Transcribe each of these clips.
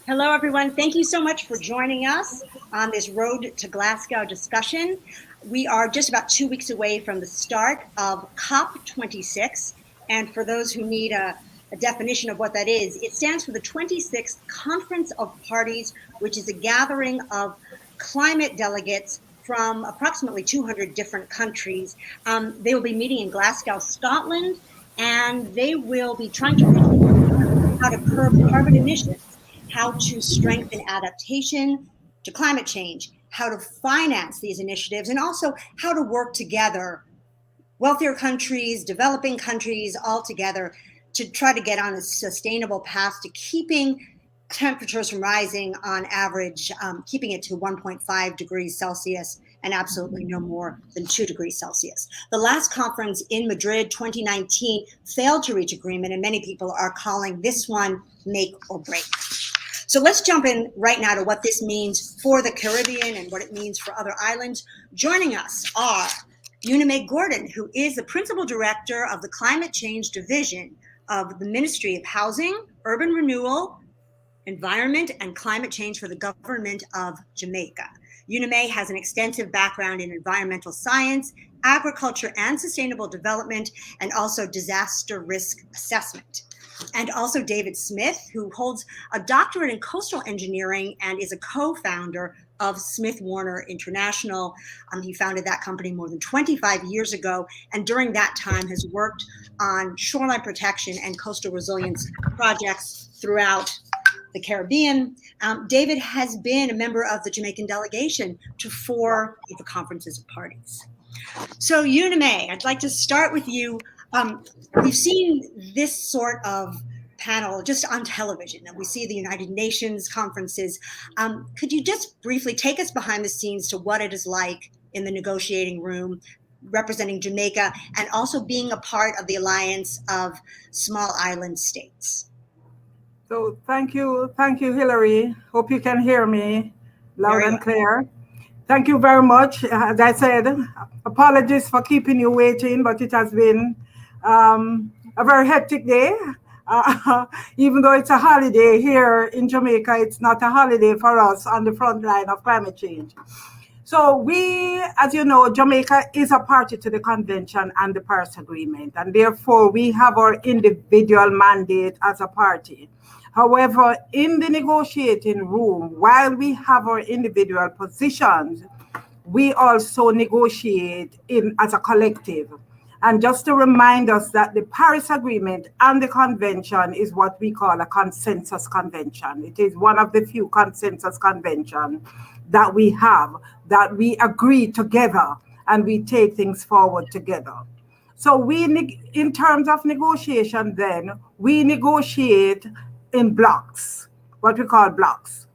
Hello, everyone. Thank you so much for joining us on this Road to Glasgow discussion. We are just about 2 weeks away from the start of COP26. And for those who need a definition of what that is, it stands for the 26th Conference of Parties, which is a gathering of climate delegates from approximately 200 different countries. They will be meeting in Glasgow, Scotland, and they will be trying to reach how to curb carbon emissions, how to strengthen adaptation to climate change, how to finance these initiatives, and also how to work together, wealthier countries, developing countries, all together to try to get on a sustainable path to keeping temperatures from rising on average, keeping it to 1.5 degrees Celsius and absolutely no more than 2 degrees Celsius. The last conference in Madrid, 2019, failed to reach agreement, and many people are calling this one make or break. So let's jump in right now to what this means for the Caribbean and what it means for other islands. Joining us are UnaMay Gordon, who is the Principal Director of the Climate Change Division of the Ministry of Housing, Urban Renewal, Environment, and Climate Change for the Government of Jamaica. UnaMay has an extensive background in environmental science, agriculture and sustainable development, and also disaster risk assessment. And also David Smith, who holds a doctorate in coastal engineering and is a co-founder of Smith Warner International. He founded that company more than 25 years ago, and during that time has worked on shoreline protection and coastal resilience projects throughout the Caribbean. David has been a member of the Jamaican delegation to 4 of the conferences of parties. So UnaMay, I'd like to start with you. We've seen this sort of panel just on television, and we see the United Nations conferences. Could you just briefly take us behind the scenes to what it is like in the negotiating room, representing Jamaica, and also being a part of the alliance of small island states? So thank you, Hillary. Hope you can hear me loud and clear. Thank you very much. As I said, apologies for keeping you waiting, but it has been a very hectic day. Even though it's a holiday here in Jamaica, it's not a holiday for us on the front line of climate change. So we, as you know, Jamaica is a party to the convention and the Paris Agreement, and therefore we have our individual mandate as a party. However, in the negotiating room, while we have our individual positions, we also negotiate as a collective. And just to remind us that the Paris Agreement and the convention is what we call a consensus convention. It is one of the few consensus conventions that we have, that we agree together and we take things forward together. So in terms of negotiation then, we negotiate in blocks, what we call blocks.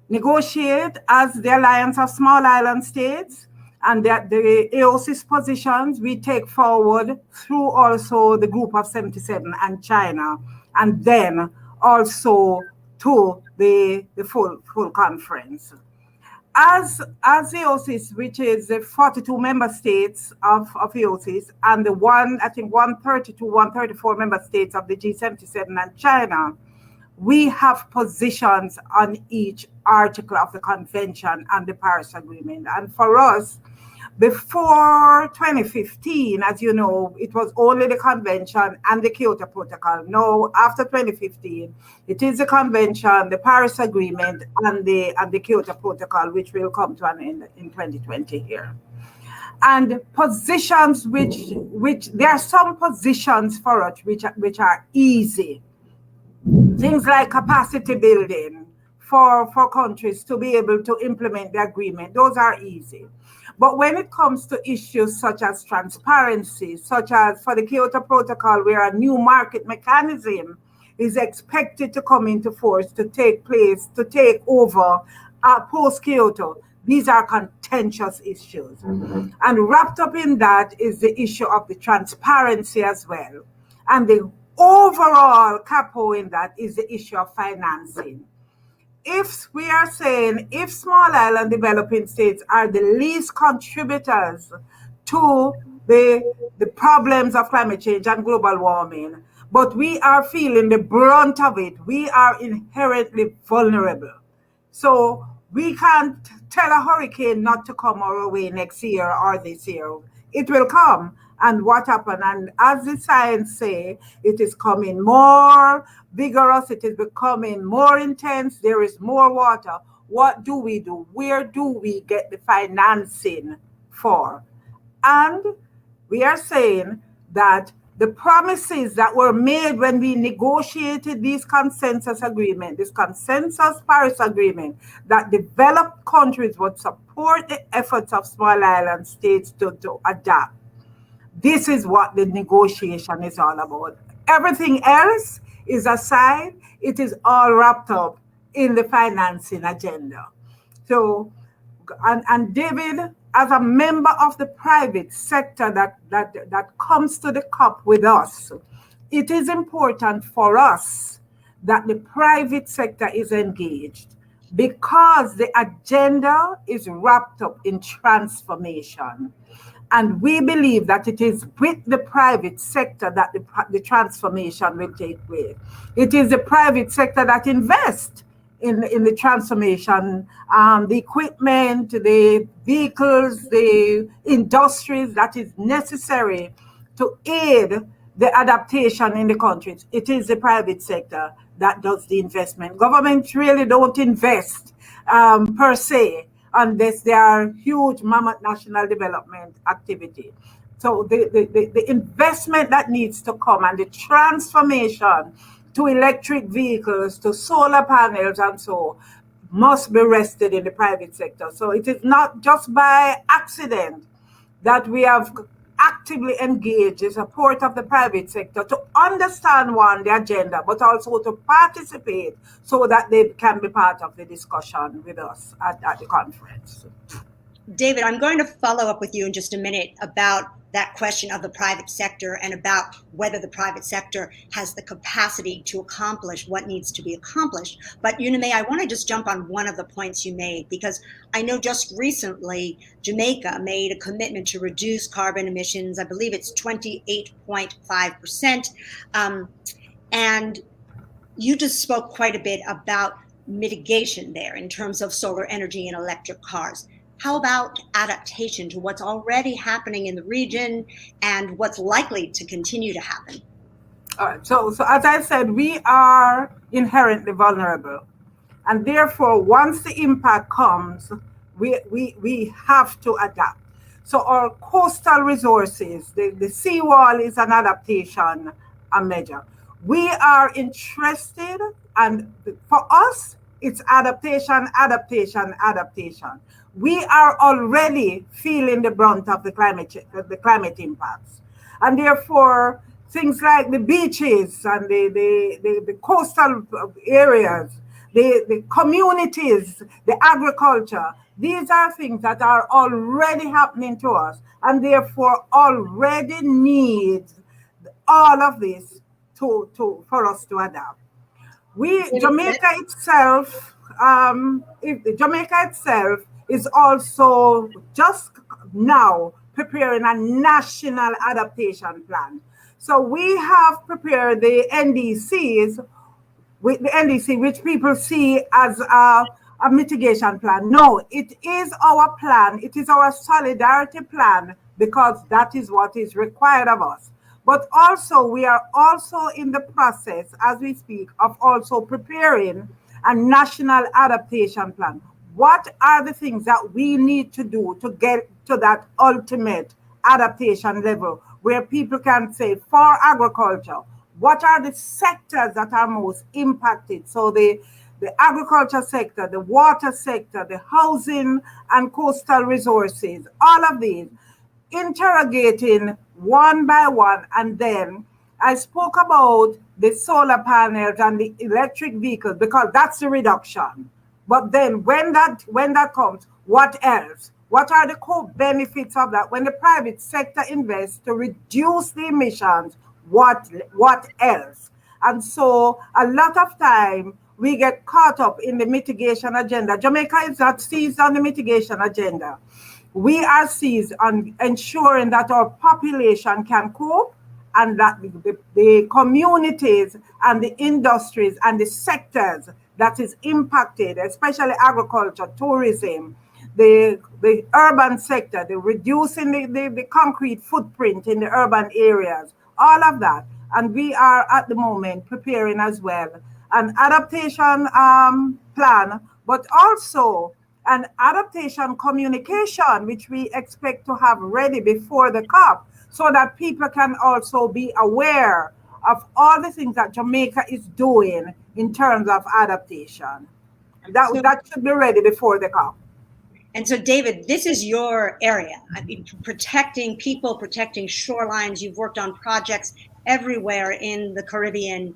Negotiate as the Alliance of Small Island States, and that the AOC's positions we take forward through also the Group of 77 and China, and then also to the full conference. As AOCs, which is the 42 member states of AOCs, and the 132, 134 member states of the G77 and China, we have positions on each article of the convention and the Paris Agreement. And for us, before 2015, as you know, it was only the convention and the Kyoto Protocol. Now, after 2015, it is the convention, the Paris Agreement, and the Kyoto Protocol, which will come to an end in 2020 here. And positions which there are some positions for us which are easy. Things like capacity building for countries to be able to implement the agreement, those are easy. But when it comes to issues such as transparency, such as for the Kyoto Protocol, where a new market mechanism is expected to come into force, to take over post-Kyoto, these are contentious issues. And wrapped up in that is the issue of the transparency as well. And the overall capo in that is the issue of financing. If we are saying if small island developing states are the least contributors to the problems of climate change and global warming, but we are feeling the brunt of it. We are inherently vulnerable. So we can't tell a hurricane not to come our way next year or this year. It will come. And what happened? And as the science say, it is coming more vigorous. It is becoming more intense. There is more water. What do we do? Where do we get the financing for? And we are saying that the promises that were made when we negotiated this consensus agreement, this consensus Paris agreement, that developed countries would support the efforts of small island states to adapt. This is what the negotiation is all about. Everything else is aside. It is all wrapped up in the financing agenda. So, and David, as a member of the private sector that comes to the COP with us, it is important for us that the private sector is engaged because the agenda is wrapped up in transformation. And we believe that it is with the private sector that the transformation will take place. It is the private sector that invests in the transformation, the equipment, the vehicles, the industries that is necessary to aid the adaptation in the countries. It is the private sector that does the investment. Governments really don't invest per se unless there are huge mammoth national development activity. So the investment that needs to come and the transformation to electric vehicles, to solar panels and so must be rested in the private sector. So it is not just by accident that we have actively engaged in support of the private sector to understand the agenda, but also to participate so that they can be part of the discussion with us at the conference. David, I'm going to follow up with you in just a minute about that question of the private sector and about whether the private sector has the capacity to accomplish what needs to be accomplished. But UnaMay, I want to just jump on one of the points you made, because I know just recently Jamaica made a commitment to reduce carbon emissions. I believe it's 28.5%. And you just spoke quite a bit about mitigation there in terms of solar energy and electric cars. How about adaptation to what's already happening in the region and what's likely to continue to happen? All right. So as I said, we are inherently vulnerable. And therefore, once the impact comes, we have to adapt. So our coastal resources, the seawall is an adaptation measure. We are interested, and for us, it's adaptation, adaptation, adaptation. We are already feeling the brunt of the climate impacts. And therefore, things like the beaches and the coastal areas, the communities, the agriculture, these are things that are already happening to us, and therefore already need all of this for us to adapt. Jamaica itself is also just now preparing a national adaptation plan. So we have prepared the NDCs, with the NDC, which people see as a mitigation plan. No, it is our plan. It is our solidarity plan, because that is what is required of us. But also, we are also in the process, as we speak, of also preparing a national adaptation plan. What are the things that we need to do to get to that ultimate adaptation level where people can say, for agriculture, what are the sectors that are most impacted? So the agriculture sector, the water sector, the housing and coastal resources, all of these, interrogating one by one. And then I spoke about the solar panels and the electric vehicles, because that's the reduction. But then when that comes, what else? What are the co-benefits of that? When the private sector invests to reduce the emissions, what else? And so a lot of time we get caught up in the mitigation agenda. Jamaica is not seized on the mitigation agenda. We are seized on ensuring that our population can cope and that the communities and the industries and the sectors that is impacted, especially agriculture, tourism, the urban sector, the reducing the concrete footprint in the urban areas, all of that. And we are at the moment preparing as well an adaptation plan, but also an adaptation communication, which we expect to have ready before the COP, so that people can also be aware of all the things that Jamaica is doing in terms of adaptation. That should be ready before the COP. And so, David, this is your area. I mean, protecting people, protecting shorelines. You've worked on projects everywhere in the Caribbean,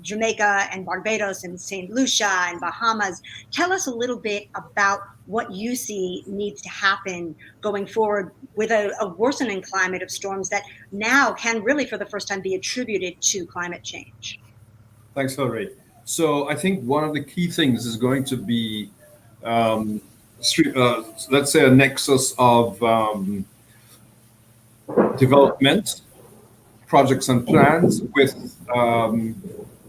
Jamaica and Barbados and St. Lucia and Bahamas. Tell us a little bit about what you see needs to happen going forward with a worsening climate of storms that now can really, for the first time, be attributed to climate change. Thanks, Hillary. So I think one of the key things is going to be, let's say, a nexus of development, projects and plans with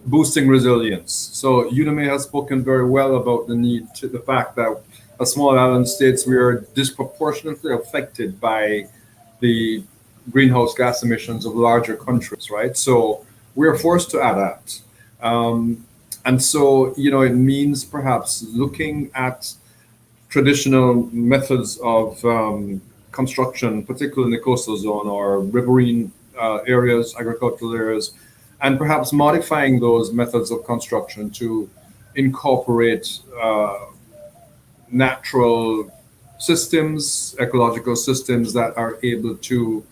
boosting resilience. So UnaMay has spoken very well about the fact that as small island states, we are disproportionately affected by the greenhouse gas emissions of larger countries, right? So we are forced to adapt. And so, it means perhaps looking at traditional methods of construction, particularly in the coastal zone or riverine areas, agricultural areas, and perhaps modifying those methods of construction to incorporate natural systems, ecological systems that are able to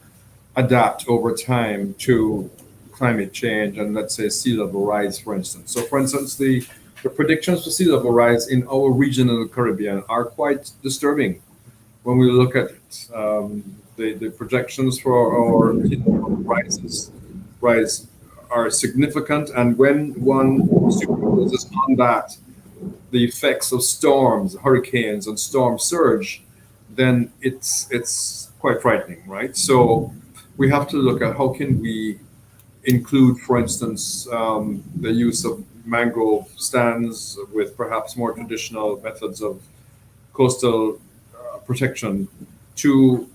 adapt over time to climate change and, let's say, sea level rise, for instance. So, for instance, the predictions for sea level rise in our region in the Caribbean are quite disturbing when we look at it. The projections for our rise are significant, and when one superimposes on that the effects of storms, hurricanes, and storm surge, then it's quite frightening, right? So we have to look at how can we include, for instance, the use of mangrove stands with perhaps more traditional methods of coastal protection to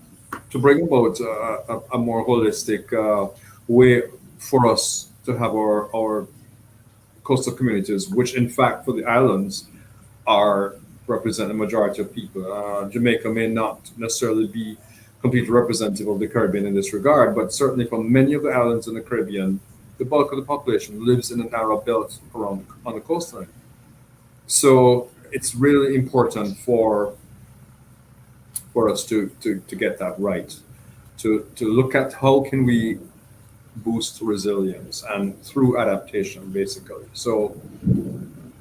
bring about a more holistic way for us to have our coastal communities, which in fact for the islands represent a majority of people. Jamaica may not necessarily be completely representative of the Caribbean in this regard, but certainly for many of the islands in the Caribbean, the bulk of the population lives in a narrow belt on the coastline. So it's really important for us to get that right, to look at how can we boost resilience and through adaptation, basically. So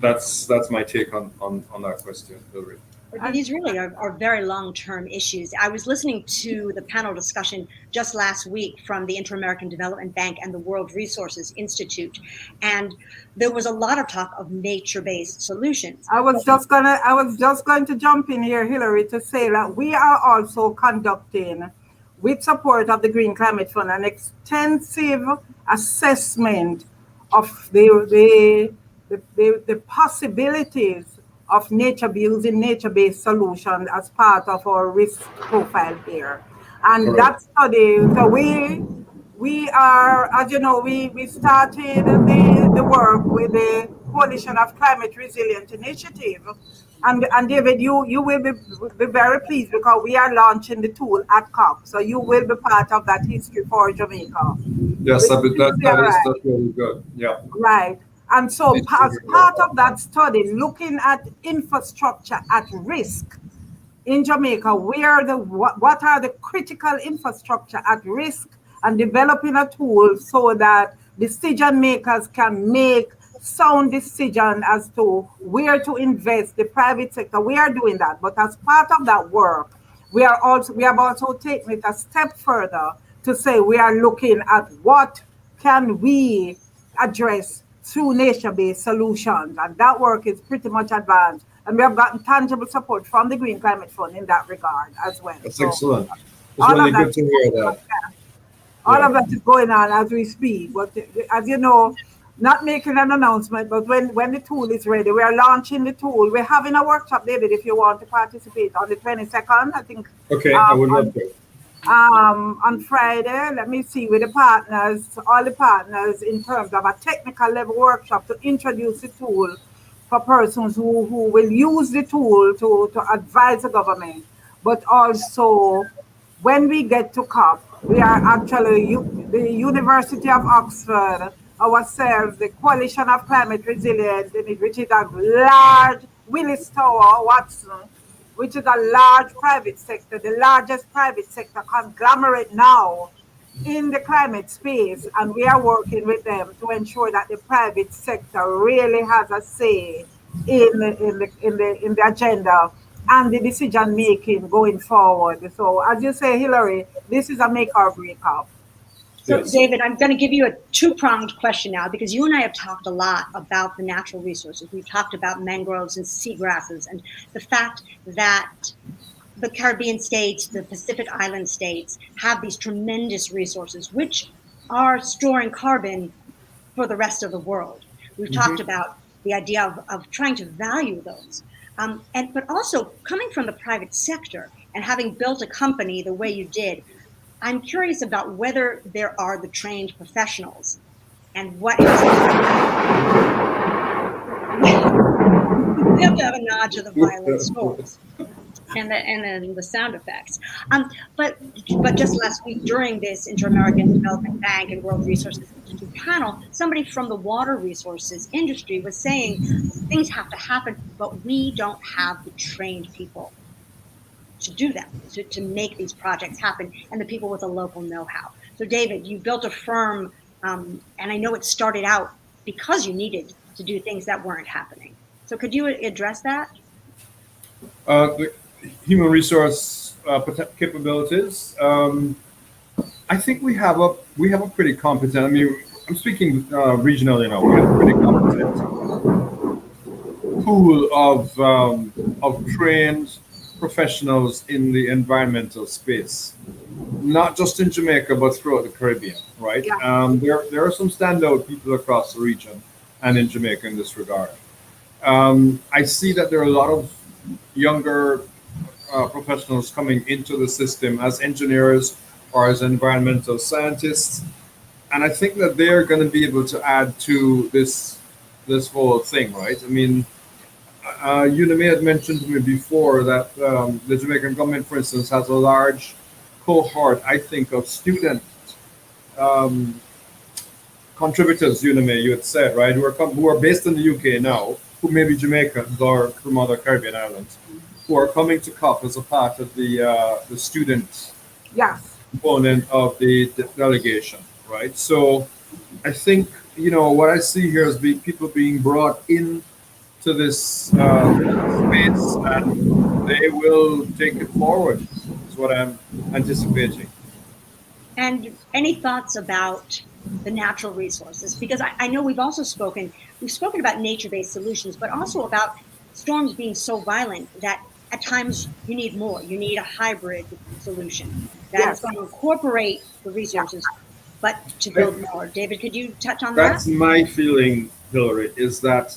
that's my take on that question, Hillary. These really are very long-term issues. I was listening to the panel discussion just last week from the Inter-American Development Bank and the World Resources Institute, and there was a lot of talk of nature-based solutions. I was just going to jump in here, Hillary, to say that we are also conducting, with support of the Green Climate Fund, an extensive assessment of the possibilities of using nature-based solutions as part of our risk profile here. And that study, so we are, as you know, we started the work with the Coalition of Climate Resilient Initiative. And David, you will be very pleased because we are launching the tool at COP. So you will be part of that history for Jamaica. Yes, that's really good. Yeah. Right. And so as part of that study, looking at infrastructure at risk in Jamaica, what are the critical infrastructure at risk, and developing a tool so that decision makers can make sound decision as to where to invest, the private sector. We are doing that. But as part of that work, we have also taken it a step further to say we are looking at what can we address through nature-based solutions, and that work is pretty much advanced, and we have gotten tangible support from the Green Climate Fund in that regard as well. That's excellent. It's really good to hear that. All of that is going on as we speak. But as you know, not making an announcement, but when the tool is ready, we are launching the tool. We're having a workshop, David, if you want to participate on the 22nd, I think. Okay, I would love to. On Friday, let me see, with the partners, all the partners, in terms of a technical level workshop to introduce the tool for persons who will use the tool to advise the government. But also, when we get to COP, we are actually, the University of Oxford, ourselves, the Coalition of Climate Resilience, which is a large, Willis Tower, Watson, which is a large private sector, the largest private sector conglomerate now in the climate space. And we are working with them to ensure that the private sector really has a say in the agenda and the decision making going forward. So as you say, Hillary, this is a make or break up. So, David, I'm going to give you a two-pronged question now, because you and I have talked a lot about the natural resources. We've talked about mangroves and seagrasses and the fact that the Caribbean states, the Pacific Island states, have these tremendous resources, which are storing carbon for the rest of the world. We've talked about the idea of trying to value those. But also coming from the private sector and having built a company the way you did, I'm curious about whether there are the trained professionals and what. We have to have a nod to the violent scores and then the sound effects. But just last week during this Inter-American Development Bank and World Resources Institute panel, somebody from the water resources industry was saying things have to happen, but we don't have the trained people to do that, to make these projects happen, and the people with a local know-how. So David, you built a firm, and I know it started out because you needed to do things that weren't happening. So could you address that? The human resource capabilities. I think we have a pretty competent. I mean, I'm speaking regionally now. We have a pretty competent pool of trained professionals in the environmental space, not just in Jamaica but throughout the Caribbean, right? Yeah. There are some standout people across the region and in Jamaica in this regard. I see that there are a lot of younger professionals coming into the system as engineers or as environmental scientists, and I think that they're going to be able to add to this whole thing, right? I mean, UnaMay had mentioned to me before that the Jamaican government, for instance, has a large cohort, I think, of student contributors, UnaMay, you had said, right, who are based in the UK now, who may be Jamaicans or from other Caribbean islands, who are coming to COP as a part of the student component of the delegation, right? So I think, what I see here is people being brought in to this space, and they will take it forward. Is what I'm anticipating. And any thoughts about the natural resources? Because I know we've spoken about nature-based solutions, but also about storms being so violent that at times you need more. You need a hybrid solution that is going to incorporate the resources, but to build more. David, could you touch on that? That's my feeling, Hillary, is that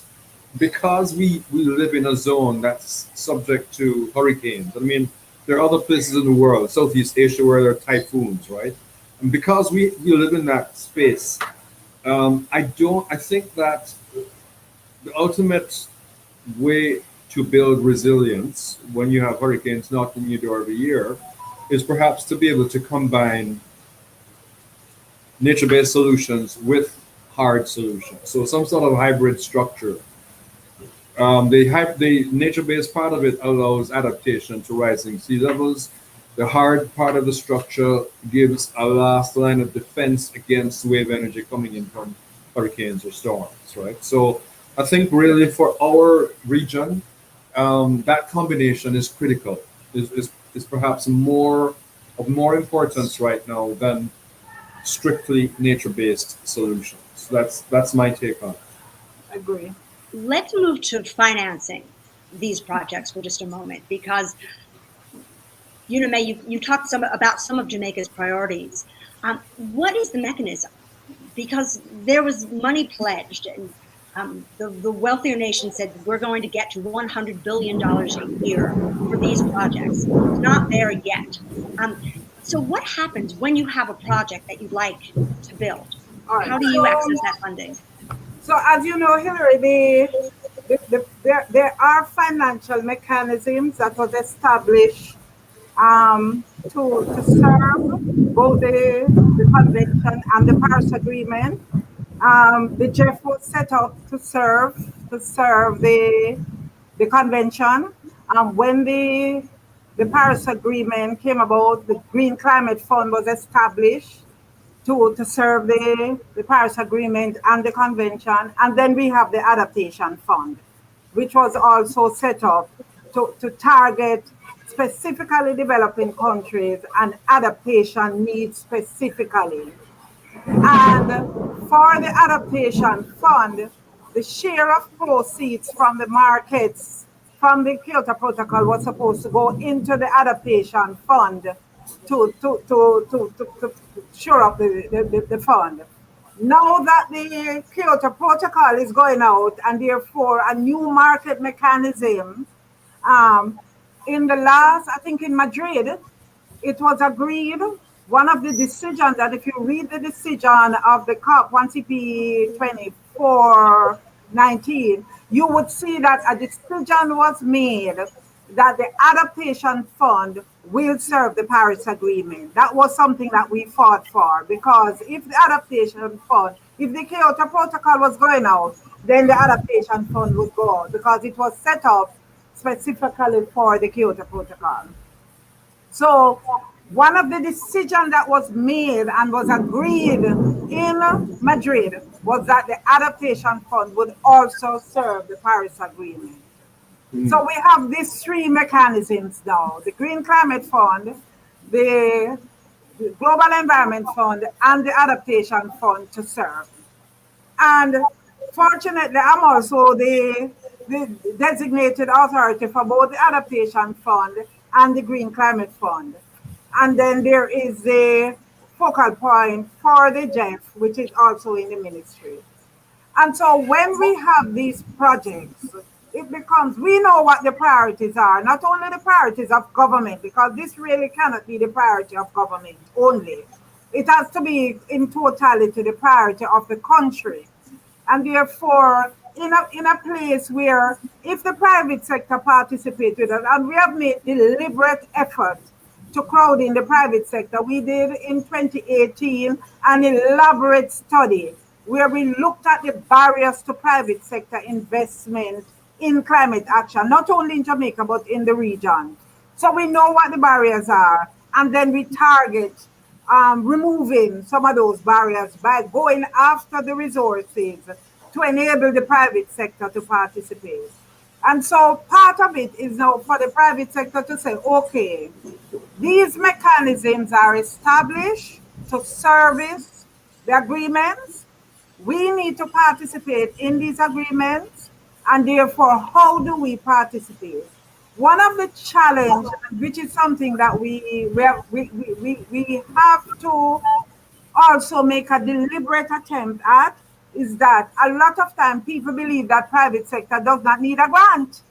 because we live in a zone that's subject to hurricanes. I mean, there are other places in the world, Southeast Asia, where there are typhoons, right? And because we live in that space, I think that the ultimate way to build resilience when you have hurricanes knocking you door every year is perhaps to be able to combine nature-based solutions with hard solutions. So some sort of hybrid structure. The nature-based part of it allows adaptation to rising sea levels. The hard part of the structure gives a last line of defense against wave energy coming in from hurricanes or storms, right? So I think really for our region, that combination is critical, is perhaps of more importance right now than strictly nature-based solutions. That's my take on it. I agree. Let's move to financing these projects for just a moment, because UnaMay, you talked about some of Jamaica's priorities. What is the mechanism? Because there was money pledged, and the wealthier nation said we're going to get to $100 billion a year for these projects. It's not there yet. So what happens when you have a project that you'd like to build? All How right. do you access that funding? So as you know, Hillary, there are financial mechanisms that was established to serve both the convention and the Paris Agreement. The JEF was set up to serve the convention. When the Paris Agreement came about, the Green Climate Fund was established to serve the Paris Agreement and the convention. And then we have the Adaptation Fund, which was also set up to target specifically developing countries and adaptation needs specifically. And for the Adaptation Fund, the share of proceeds from the markets from the Kyoto Protocol was supposed to go into the Adaptation Fund to shore up the fund. Now that the Kyoto Protocol is going out and therefore a new market mechanism, in the last, I think in Madrid, it was agreed, one of the decisions that if you read the decision of the COP 1CP 2419, you would see that a decision was made that the Adaptation Fund will serve the Paris Agreement. That was something that we fought for, because if the Adaptation Fund, if the Kyoto Protocol was going out, then the Adaptation Fund would go out, because it was set up specifically for the Kyoto Protocol. So one of the decisions that was made and was agreed in Madrid was that the Adaptation Fund would also serve the Paris Agreement. So we have these three mechanisms now: the Green Climate Fund, the Global Environment Fund, and the Adaptation Fund to serve. And fortunately, I'm also the designated authority for both the Adaptation Fund and the Green Climate Fund. And then there is the focal point for the JEF, which is also in the ministry. And so when we have these projects, it becomes, we know what the priorities are, not only the priorities of government, because this really cannot be the priority of government only. It has to be in totality the priority of the country. And therefore, in a place where if the private sector participates with us, and we have made deliberate effort to crowd in the private sector, we did in 2018 an elaborate study where we looked at the barriers to private sector investment in climate action, not only in Jamaica, but in the region. So we know what the barriers are, and then we target removing some of those barriers by going after the resources to enable the private sector to participate. And so part of it is now for the private sector to say, okay, these mechanisms are established to service the agreements. We need to participate in these agreements, and therefore, how do we participate? One of the challenges, which is something that we have to also make a deliberate attempt at, is that a lot of time people believe that private sector does not need a grant.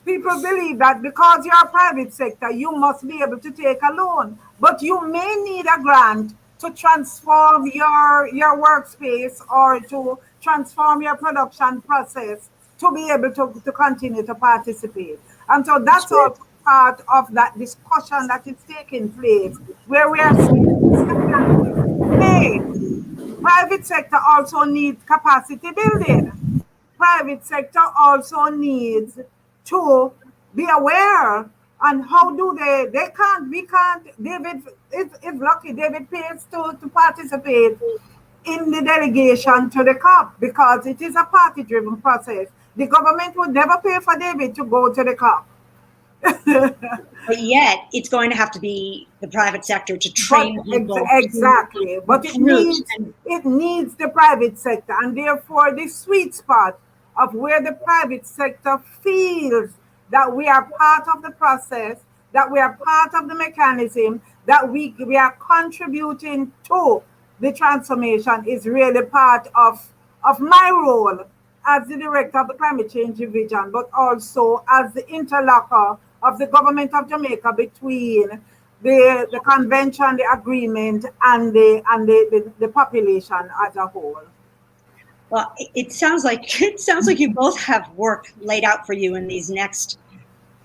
People believe that because you're a private sector, you must be able to take a loan, but you may need a grant to transform your workspace or to transform your production process to be able to continue to participate. And so that's all part of that discussion that is taking place, where we are saying, hey, private sector also needs capacity building. Private sector also needs to be aware. And how do we can't, David is lucky, David pays to participate in the delegation to the COP because it is a party-driven process. The government would never pay for David to go to the COP. But yet, it's going to have to be the private sector to train people. Exactly. But it needs the private sector. And therefore, the sweet spot of where the private sector feels that we are part of the process, that we are part of the mechanism, that we are contributing to the transformation is really part of my role as the director of the climate change division, but also as the interlocker of the government of Jamaica between the convention, the agreement, and the population as a whole. Well, it sounds like you both have work laid out for you in these next,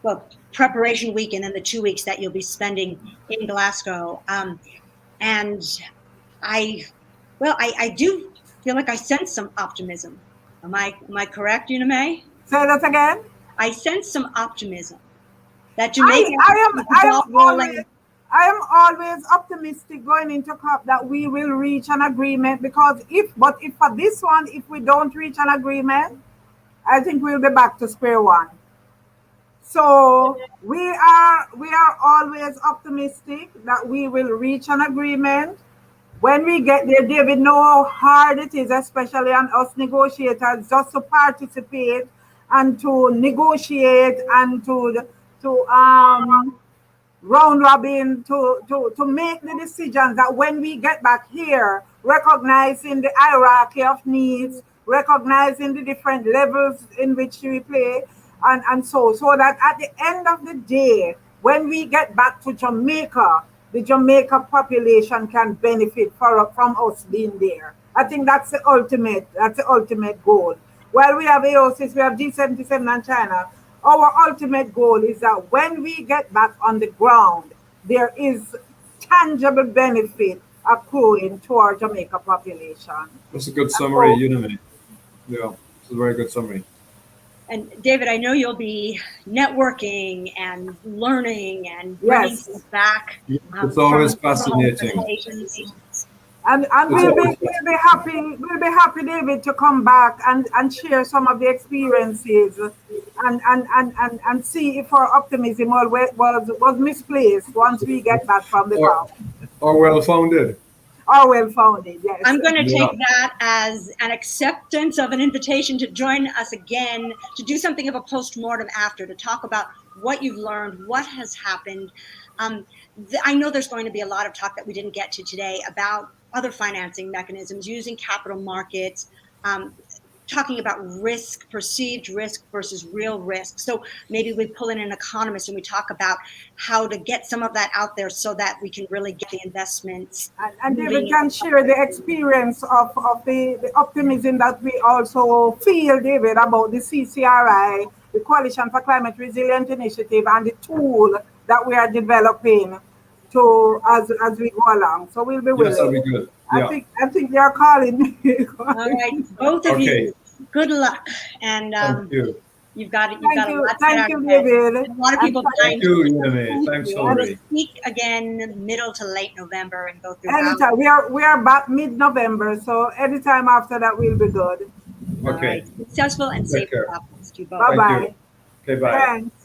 well, preparation week and then the 2 weeks that you'll be spending in Glasgow. And I do feel like I sense some optimism. Am I correct, UnaMay? Say that again. I sense some optimism that Jamaica I am always optimistic going into COP that we will reach an agreement, because if for this one, if we don't reach an agreement, I think we'll be back to square one. So we are always optimistic that we will reach an agreement. When we get there, David, know how hard it is, especially on us negotiators, just to participate and to negotiate and to round robin to make the decisions that when we get back here, recognizing the hierarchy of needs, recognizing the different levels in which we play, and so that at the end of the day, when we get back to Jamaica, the Jamaica population can benefit from us being there. I think that's the ultimate goal. While we have AOCs, we have G77 and China, our ultimate goal is that when we get back on the ground, there is tangible benefit accruing to our Jamaica population. That's a good summary, UnaMay. Yeah, it's a very good summary. And David, I know you'll be networking and learning and bringing things back. It's always fascinating. And we'll be happy, David, to come back and share some of the experiences and see if our optimism was misplaced once we get back from the camp. Or well-founded. Or well-founded, yes. I'm going to take that as an acceptance of an invitation to join us again, to do something of a post-mortem after, to talk about what you've learned, what has happened. I know there's going to be a lot of talk that we didn't get to today about other financing mechanisms, using capital markets, talking about risk, perceived risk versus real risk. So maybe we pull in an economist and we talk about how to get some of that out there so that we can really get the investments. And David can share the experience of the optimism that we also feel, David, about the CCRI, the Coalition for Climate Resilient Initiative, and the tool that we are developing to as we go along. So we'll be willing. Yes, that'll be good. Yeah. I think you're calling me. All right, both of you. Good luck, and thank you. You've got it. Thank you, David. A lot of people. Thank you, UnaMay. Thanks, We'll speak again middle to late November and go through. Anytime. We are back mid-November, so anytime after that will be good. Okay. Successful and safe travels to both. Bye bye. Okay, bye. Thanks.